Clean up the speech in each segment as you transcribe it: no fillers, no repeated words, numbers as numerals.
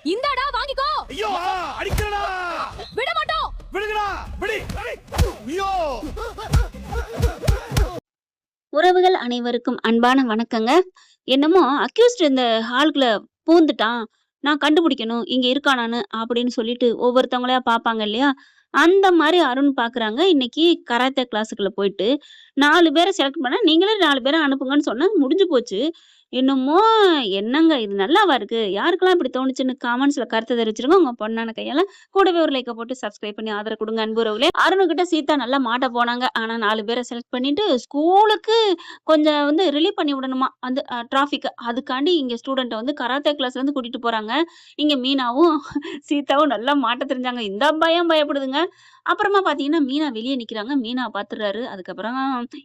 இந்தாடா வாங்கிக்கோ. ஐயோ அடிக்கறடா. விட மாட்டோம். விடுங்கடா. விடு. ஐயோ. உறவுகள் அனைவருக்கும் அன்பான வணக்கங்க. என்னமோ அக்யூஸ்ட் இந்த ஹால்குள்ள பூந்துட்டான், நான் கண்டுபிடிக்கணும் இங்க இருக்கானான்னு அப்படின்னு சொல்லிட்டு ஒவ்வொருத்தவங்களா பார்ப்பாங்க இல்லையா? அந்த மாரி அருண் பார்க்குறாங்க. இன்னைக்கு கராத்தே கிளாஸுக்குள்ள போயிட்டு 4 பேர செலக்ட் பண்ணா, நீங்களே 4 பேர அனுப்புங்கன்னு சொன்னா முடிஞ்சு போச்சு. என்னமோ என்னங்க இது நல்லாவா இருக்கு? யாருக்கெல்லாம் இப்படி தோணுச்சுன்னு கமெண்ட்ஸ்ல கருத்து தெரிவிச்சிருங்க. உங்க பொண்ணான கையால கூடவே ஒரு லைக்க போட்டு சப்ஸ்கிரைப் பண்ணி ஆதரவு கொடுங்க அன்பு உறவுகளே. அருணுகிட்ட சீதா நல்லா மாட்ட போனாங்க. ஆனா 4 பேர செலக்ட் பண்ணிட்டு ஸ்கூலுக்கு கொஞ்சம் வந்து ரிலீவ் பண்ணி விடணுமா அந்த டிராஃபிக்க. அதுக்காண்டி இங்க ஸ்டூடெண்ட்ட வந்து கராத்தே கிளாஸ்ல இருந்து கூட்டிட்டு போறாங்க. இங்க மீனாவும் சீதாவும் நல்லா மாட்ட தெரிஞ்சாங்க. இந்த பயம் பயப்படுதுங்க. அப்புறமா பார்த்தீங்கன்னா, மீனா வெளிய நிக்கிறாங்க. மீனா பார்த்துடுறாரு. அதுக்கப்புறம்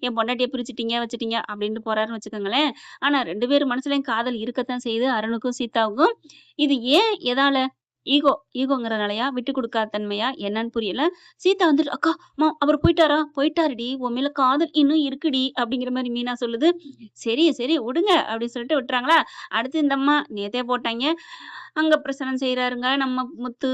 என் பொண்டாட்டிய பிரிச்சுட்டீங்க, வச்சுட்டீங்க அப்டின்ட்டு போறாருன்னு வச்சுக்கோங்களேன். ஆனா 2 பேர் மனசுலயும் காதல் இருக்கத்தான் செய்யுது. அருணுக்கும், சீதாவுக்கும். இது ஏன்? எதால? ஈகோங்கிறனாலயா? விட்டு குடுக்காத தன்மையா? என்னன்னு புரியல. சீதா வந்துட்டு, "அக்கா, அவரு போயிட்டாரா? போயிட்டாருடி. உன் மேல காதல் இன்னும் இருக்குடி" அப்படிங்கிற மாரி மீனா சொல்லுது. "சரி, சரி விடுங்க" அப்படின்னு சொல்லிட்டு விட்டுறாங்களா? அடுத்து இந்த அம்மா நேத்தே போட்டாய்ங்க. அங்க பிரசனம் செய்றாருங்க. நம்ம முத்து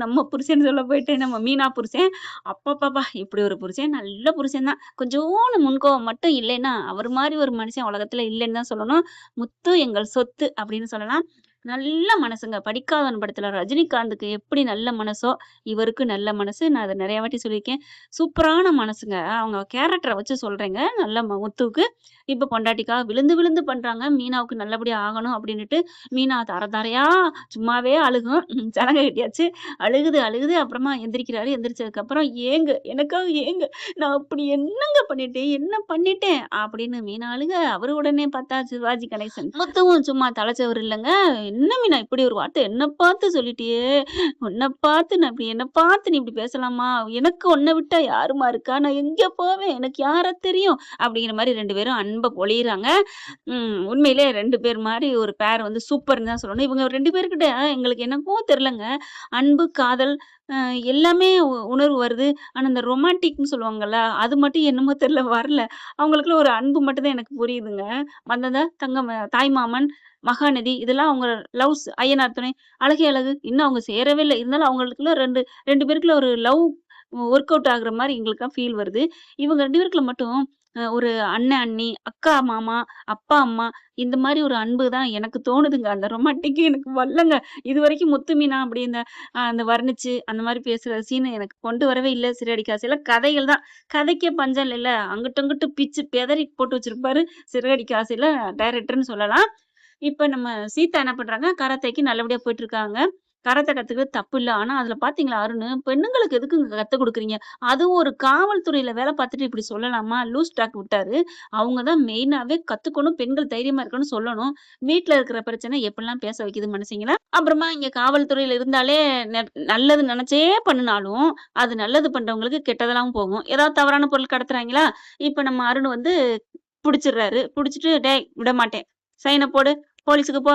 நம்ம புருஷன் சொல்ல போயிட்டேன். நம்ம மீனா புருஷன். அப்பப்பப்பா! இப்படி ஒரு புருஷன், நல்ல புருஷன் தான். கொஞ்சோண்டு முன்கோவம் மட்டும் இல்லைன்னா, அவர் மாரி ஒரு மனுஷன் உலகத்துல இல்லைன்னு தான் சொல்லணும். முத்து எங்கள் சொத்து அப்படின்னு சொல்லலாம். நல்ல மனசுங்க. படிக்காதவன் படத்துல ரஜினிகாந்துக்கு எப்படி நல்ல மனசோ, இவருக்கு நல்ல மனசு. நான் அத நெறைய வாட்டி சொல்லியிருக்கேன். சூப்பரான மனசுங்க. அவங்க கேரக்டர வச்சு சொல்றேங்க. நல்ல முத்துவுக்கு. இப்ப பொண்டாட்டிக்காக விழுந்து விழுந்து பண்றாங்க. மீனாவுக்கு நல்லபடியா ஆகணும் அப்படின்னுட்டு. மீனா தர தரையா சும்மாவே அழுகும். சலங்க கட்டியாச்சு. அழுகுது, அழுகுது. அப்புறமா எந்திரிக்கிறாரு. எந்திரிச்சதுக்கப்புறம் ஏங்கு, எனக்காக ஏங்கு. நான் அப்படி என்னங்க பண்ணிட்டேன்? என்ன பண்ணிட்டேன்? அப்படின்னு மீனா அழுக. அவரு உடனே பார்த்தா சிவாஜி கணேசன். முத்துவும் சும்மா தலைச்சவரு இல்லங்க. என்ன மீனா இப்படி ஒரு வார்த்தை என்ன பார்த்து சொல்லிட்டியே! உன்ன பார்த்து நான் இப்படி என்ன பார்த்து நீ இப்படி பேசலாமா? எனக்கு உன்ன விட்டா யாரும்மா இருக்கா? நான் எங்க போவேன்? எனக்கு யார தெரியும்? அப்படிங்கிற மாரி 2 பேரும் அன்ப பொழியிறாங்க. உண்மையிலே 2 பேர் மாரி ஒரு பேர் வந்து சூப்பர்ன்னு தான் சொல்லணும். இவங்க 2 பேர்கிட்ட எங்களுக்கு என்னமோ தெரியலங்க. அன்பு, காதல் எல்லாமே உணர்வு வருது. ஆனா இந்த ரொமான்டிக்ன்னு சொல்லுவாங்கல்ல, அது மட்டும் என்னமோ தெரியல வரல. அவங்களுக்குள்ள ஒரு அன்பு மட்டும் தான் எனக்கு புரியுதுங்க. மத்தத தாய்மாமன், மகாநதி இதெல்லாம் அவங்க லவ்ஸ் ஐயனார் துணை, அழகே அழகு இன்னும் அவங்க சேரவே இல்ல. இருந்தாலும் அவங்களுக்குள்ள 2 பேருக்குள்ள ஒரு லவ் ஒர்க் அவுட் ஆகுற மாரி எங்களுக்கெல்லாம் ஃபீல் வருது. இவங்க 2 பேருக்குள்ள மட்டும் ஒரு அண்ணன், அண்ணி, அக்கா, மாமா, அப்பா, அம்மா இந்த மாரி ஒரு அன்பு தான் எனக்கு தோணுதுங்க. அந்த ரொமான்டிக் எனக்கு வரலங்க. இதுவரைக்கும் முத்து, மீனா அப்படி இந்த அந்த வர்ணிச்சு அந்த மாரி பேசுற சீன் எனக்கு கொண்டு வரவே இல்ல. சிறகடி காசுல கதைகள் தான். கதைக்கே பஞ்சம் இல்லல்ல. அங்கிட்டும் இங்கிட்டும் பிச்சு பெதறி போட்டு வச்சிருப்பாரு. சிறகடி காசுல டைரக்டர்ன்னு சொல்லலாம். இப்ப நம்ம சீதா என்ன பண்றாங்க, கராத்தேக்கு நல்லபடியா போயிட்டுருக்காங்க. கராத்தே கத்துக்கிறது தப்பு இல்ல. ஆனா அதுல பார்த்தீங்களா அருணு, பெண்ணுங்களுக்கு எதுக்குங்க கத்துக் குடுக்குறீங்க? அதுவும் ஒரு காவல்துறையில வேலை பார்த்துட்டு இப்படி சொல்லலாமா? லூஸ் டாக் விட்டாரு. அவங்க தான் மெயினாவே கத்துக்கணும், பெண்கள் தைரியமா இருக்கணும்னு சொல்லணும். வீட்ல இருக்கிற பிரச்சனை எப்படிலாம் பேச வைக்குது மனுஷங்கள. அப்புறமா இங்க காவல்துறையில இருந்தாலே நல்லது நெனச்சே பண்ணுனாலும், அது நல்லது பண்றவங்களுக்கு கெட்டதெல்லாம் போகும். ஏதாவது தவறான பொருள் கடத்துறாங்களா? இப்ப நம்ம அருண் வந்து புடிச்சிடுறாரு. புடிச்சுட்டு, "டேய் விடமாட்டேன். சைன போடு. போலீஸுக்கு போ.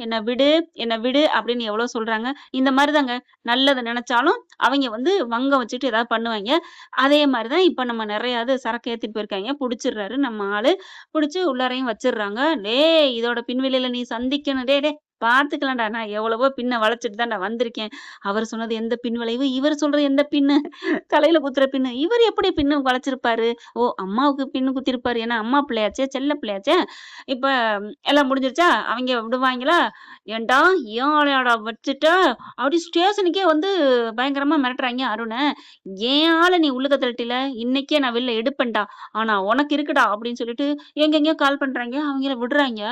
என்ன விடு, என்ன விடு" அப்படின்னு எவ்வளோ சொல்றாங்க. இந்த மாரி தாங்க. நல்லத நெனச்சாலும் அவைங்க வந்து வங்கம் வச்சுட்டு ஏதாவது பண்ணுவாய்ங்க. அதே மாரி தான் இப்ப நம்ம நெறையாது சரக்கு ஏத்திட்டு போயிருக்காய்ங்க. புடிச்சிடுறாரு நம்ம ஆளு. புடிச்சு உள்ளாரையும் வச்சிடுறாங்க. "டேய் இதோட பின்விளைவுல நீ சந்திக்கணும். டேய் டேய் பார்த்துக்கலாம்டா. நான் எவ்வளவோ பின்ன வளச்சுட்டு தான்டா வந்திருக்கேன். அவர் சொன்னது எந்த பின் விளைவு, இவர் சொல்றது எந்த பின்னு, தலையில குத்துற பின்னு. இவர் எப்படி பின்னு வளச்சிருப்பாரு? ஓ! அம்மாவுக்கு பின்னு குத்திருப்பாரு. ஏன்னா அம்மா பிள்ளையாச்சே, செல்ல பிள்ளையாச்சே. இப்ப எல்லாம் முடிஞ்சிருச்சா? அவைங்க விடுவாய்ங்களா? "ஏன்டா ஏன் ஆளயாடா வச்சுட்ட?" அப்படி ஸ்டேஷனுக்கே வந்து பயங்கரமா மிரட்டுறாய்ங்க அருண. "என் ஆள நீ உள்ளுக்க தள்ளிட்டீல, இன்னைக்கே நான் வெளில எடுப்பேன்டா. ஆனா உனக்கு இருக்குடா" அப்படின்னு சொல்லிட்டு எங்கெங்கேயோ கால் பண்றாய்ங்க. அவைங்கள விடுறாய்ங்க.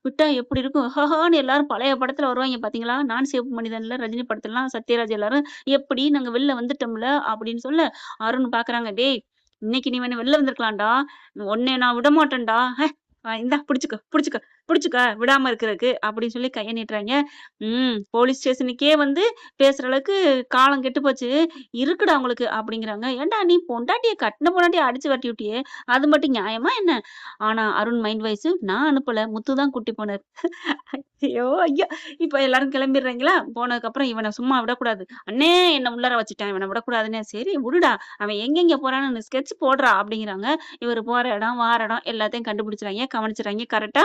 விட்டா எப்படி இருக்கும்? ஹஹான்னு எல்லாரும் பழைய படத்துல வருவாய்ங்க பார்த்தீங்களா? நான் சிவப்பு மனிதன்ல ரஜினி படத்துலலாம் சத்யராஜ் எல்லாரும், "எப்படி நாங்க வெளில வந்துட்டோம்ல" அப்படின்னு சொல்ல, அருண் பார்க்குறாங்க. "டேய்! இன்னைக்கு நீ வெளில வந்திருக்கலாம்டா. உன்னைய நான் விடமாட்டேன்டா. இந்தா புடிச்சுக்க, புடிச்சுக்க, புடிச்சுக்க விடாம இருக்கறதுக்கு" அப்படின்னு சொல்லி கைய நீட்டுறாய்ங்க. போலீஸ் ஸ்டேஷனுக்கே வந்து பேசுற அளவுக்கு காலம் கெட்டு போச்சு. இருக்குடா உங்களுக்கு அப்படிங்கிறாங்க. "ஏன்டா நீ பொண்டாட்டிய கட்டின பொண்டாட்டிய அடிச்சு விரட்டி விட்டியே! அது மட்டும் நியாயமா என்ன?" ஆனா அருண் மைண்ட் வாய்ஸ், "நான் அனுப்பல. முத்து தான் கூட்டி போனாரு." ஐயோ! ஐயோ! இப்ப எல்லாரும் கிளம்பிடுறாய்ங்களா? போனதுக்கப்புறம் இவன சும்மா விடக்கூடாது. "அண்ணே என்ன உள்ளார வச்சுட்டான். இவன விடக்கூடாதுண்ணே." "சரி விடுடா. அவன் எங்கெங்க போறான்னு ஸ்கெட்ச் போடுறா" அப்படிங்கிறாங்க. இவரு போற இடம், வார இடம் எல்லாத்தையும் கண்டுபிடிச்சுறாய்ங்க, கவனிச்சுறாய்ங்க. கரெக்ட்டா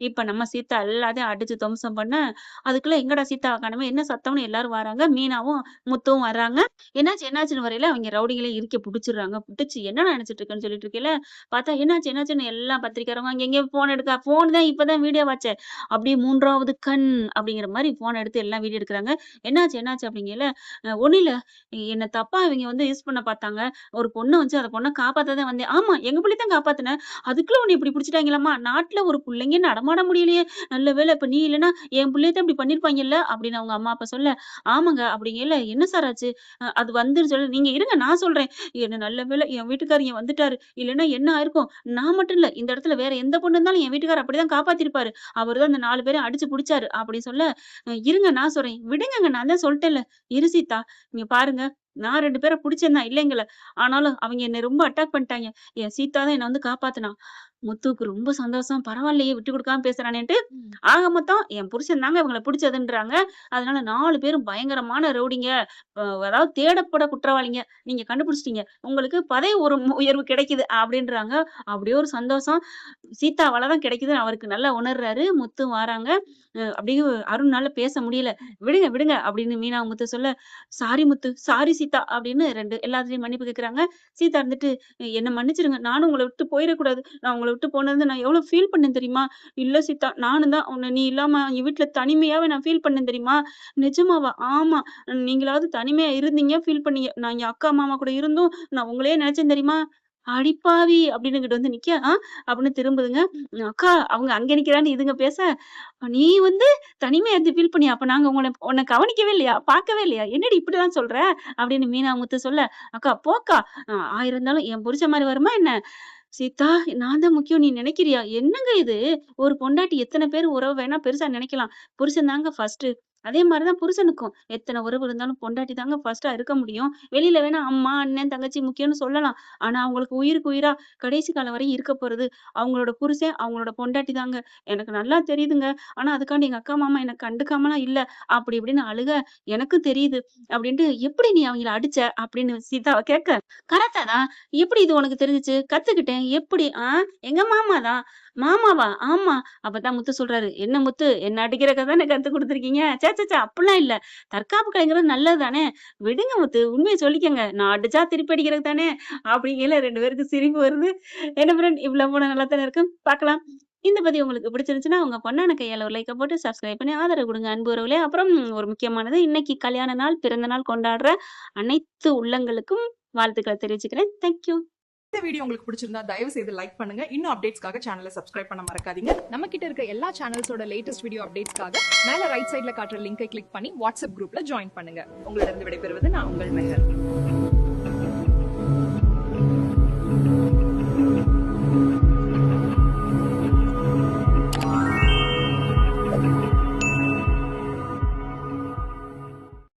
இப்ப நம்ம சீதா எல்லாத்தையும் அடிச்சு துவம்சம் பண்ண, அதுக்குள்ள எங்கடா சீதாவ காணோமே, என்ன சத்தம்னு எல்லாரும் வராங்க. மீனாவும், முத்துவும் வர்றாங்க. என்னாச்சுன்னு வரையில அவைங்க ரவுடிங்களையும் இறுக்கி புடிச்சுடுறாங்க. புடிச்சு என்னடா நெனச்சுட்டு இருக்கேன்னு சொல்லிட்டு இருக்கையில, பார்த்தா என்னாச்சுன்னு எல்லா பத்திரிக்கையாளரும் அங்க எங்கேயோ ஃபோன் எடுக்க, ஃபோன் தான் இப்பதான் வீடியோவாச்சே. அப்படியே 3வது கண் அப்படிங்கிற மாரி ஃபோன் எடுத்து எல்லாம் வீடியோ எடுக்குறாங்க. என்னாச்சு அப்படிங்கையில, ஒண்ணும் இல்ல. என்ன தப்பா இவைங்க வந்து யூஸ் பண்ண பார்த்தாங்க. ஒரு பொண்ண வச்சு அந்த பொண்ண காப்பாத்த தான் வந்தேன். ஆமா, எங்க புள்ளைய தான் காப்பாத்துனேன். அதுக்குள்ள உன்ன இப்படி புடிச்சுட்டாங்களாம்மா? நாட்டுல ஒரு புள்ளைங்க நடமாட முடியலையே. நல்ல வேளை இப்ப நீ இல்லன்னா, என் புள்ளைய தான் இப்படி பண்ணியிருப்பாங்கல்ல அப்படின்னு அவங்க அம்மா, அப்பா சொல்ல, ஆமாங்க அப்படிங்கையில, என்ன சார் ஆச்சு? அது வந்துன்னு சொல்லி நீங்க இருங்க நான் சொல்றேன். என்ன நல்ல வேளை என் வீட்டுக்காரர் இங்க வந்துட்டாரு. இல்லன்னா என்ன ஆயிருக்கும்? நான் மட்டும் இல்ல, இந்த இடத்துல வேற எந்த பொண்ணு இருந்தாலும் என் வீட்டுக்காரர் அப்படிதான் காப்பாத்திருப்பாரு. அவரு தான் அந்த 4 பேரையும் அடிச்சு புடிச்சாரு அப்படின்னு சொல்ல, இருங்க நான் சொல்றேன். விடுங்கங்க நான் தான் சொல்ட்டேன்ல. இரு சீதா, இங்க பாருங்க. நான் 2 பேர புடிச்சேன் தான் இல்லைங்கல்ல. ஆனாலும் அவைங்க என்னை ரொம்ப அட்டாக் பண்ணிட்டாய்ங்க. என் சீதா தான் என்ன வந்து காப்பாத்துனா. முத்துவுக்கு ரொம்ப சந்தோஷம். பரவாயில்லையே விட்டு குடுக்காம பேசுறானேன்ட்டு, ஆக மொத்தம் என் புருஷன் தாங்க இவங்கள பிடிச்சதுன்றாங்க. அதனால 4 பேரும் பயங்கரமான ரவுடிங்க. அதாவது தேடப்பட குற்றவாளிங்க. நீங்க கண்டுபிடிச்சிட்டீங்க. உங்களுக்கு பதவி உயர்வு கிடைக்குது அப்படின்றாங்க. அப்படியே ஒரு சந்தோஷம். சீதாவால தான் கிடைக்குதுன்னு அவருக்கு நல்லா உணர்றாரு. முத்து வாராங்க. அப்படியே அருண்னால பேச முடியல. விடுங்க அப்படின்னு மீனா முத்து சொல்ல, சாரி முத்து, சாரி சீதா அப்படின்னு எல்லாத்துலயும் மன்னிப்பு கேட்கறாங்க. சீதா இருந்துட்டு, என்ன மன்னிச்சிடுங்க. நானும் உங்கள விட்டு போயிறக்கூடாது. நான் உங்கள விட்டு போனது நான் எவ்வளவு ஃபீல் பண்ணேன் தெரியுமா? இல்ல சீதா, நானும் தான் நீ இல்லாம எங்க வீட்ல தனிமையாவே நான் ஃபீல் பண்ணேன் தெரியுமா? நிஜமாவா? ஆமா. நீங்களாவது தனிமையா இருந்தீங்க, ஃபீல் பண்ணீங்க. நான் என் அக்கா, மாமா கூட இருந்தும் நான் உங்களையே நினைச்சேன் தெரியுமா? அடிப்பாவி! அப்படின்னு இங்கிட்டு வந்து நிக்க, அப்படின்னு திரும்புதுங்க. அக்கா அவங்க அங்க நிக்கிறான்னு இதுங்க பேச, நீ வந்து தனிமையா இருந்து ஃபீல் பண்ணியா? அப்ப நாங்க உன்ன கவனிக்கவே இல்லையா? பார்க்கவே இல்லையா? என்னடி இப்படிலாம் சொல்ற? அப்படின்னு மீனா முத்து சொல்ல, அக்கா போக்கா. 1000 இருந்தாலும் என் புருஷன் மாரி வருமா என்ன? சீதா, நான் தான் முக்கியம் நீ நினைக்கிறியா? என்னங்க இது? ஒரு பொண்டாட்டி எத்தன பேர் உறவு வேணா பெருசா நினைக்கலாம். புருஷன் தாங்க ஃபர்ஸ்ட்டு. அதே மாரி தான் புருஷனுக்கும். எத்தன உறவு இருந்தாலும் பொண்டாட்டி தாங்க ஃபர்ஸ்ட்டா இருக்க முடியும். வெளியில வேணா அம்மா, அண்ணன், தங்கச்சி முக்கியம்னு சொல்லலாம். ஆனா அவங்களுக்கு உயிருக்கு உயிரா கடைசி காலம் வரையும் இருக்க போறது அவங்களோட புருஷன், அவங்களோட பொண்டாட்டி தாங்க. எனக்கு நல்லா தெரியுதுங்க. ஆனா அதுக்காண்டி எங்க அக்கா, மாமா என்ன கண்டுக்காமலாம் இல்ல. அப்படி இப்படின்னு அழுக, எனக்கும் தெரியுது. அப்படின்ட்டு எப்படி நீ அவங்கள அடிச்ச? அப்படின்னு சீதாவ கேட்க, கராத்தே தான். எப்படி இது உனக்கு தெரிஞ்சுச்சு? கத்துக்கிட்டேன். எப்படி? எங்க மாமா தான். மாமாவா? ஆமா. அப்பதான் முத்து சொல்றாரு, என்ன முத்து, என்ன அடிக்கிறதுக்கு தானே கத்துக் குடுத்துருக்கீங்க? ச்சே அப்படிலாம் இல்ல. தற்காப்பு கலைங்கிறது நல்லது தானே. விடுங்க முத்து, உண்மைய சொல்லிக்கங்க. நான் அடிச்சா திருப்பி அடிக்கிறது தானே. அப்படிங்கையில 2 பேருக்கும் சிரிப்பு வருது. என்ன ஃப்ரெண்ட், இவ்வளவு போனா நல்லா தானே இருக்கும். பார்க்கலாம். இந்த பதிவு உங்களுக்கு பிடிச்சிருந்துச்சுன்னா, உங்க பொண்ணான கையால ஒரு லைக்க போட்டு சப்ஸ்கிரைப் பண்ணி ஆதரவு குடுங்க அன்பு உறவுகளே. அப்புறம் ஒரு முக்கியமானது, இன்னைக்கு கல்யாண நாள், பிறந்த நாள் கொண்டாடுற அனைத்து உள்ளங்களுக்கும் வாழ்த்துக்கள தெரிவிச்சுக்கிறேன். Thank you. இந்த வீடியோ உங்களுக்கு பிடிச்சிருந்தா தயவு செய்து லைக் பண்ணுங்க. இன்னும் அப்டேட்ஸ்க்காக சேனலை சப்ஸ்கிரைப் பண்ண மறக்காதீங்க. நம்ம கிட்ட இருக்க எல்லா சேனல்ஸோட லேட்டஸ்ட் வீடியோ அப்டேட்ஸ்க்காக மேல ரைட் சைடுல காட்டுற லிங்கை கிளிக் பண்ணி வாட்ஸ்அப் குரூப்ல ஜாயின் பண்ணுங்க. உங்களிடம் விடைபெறுவது நான் உங்கள் மெஹர்.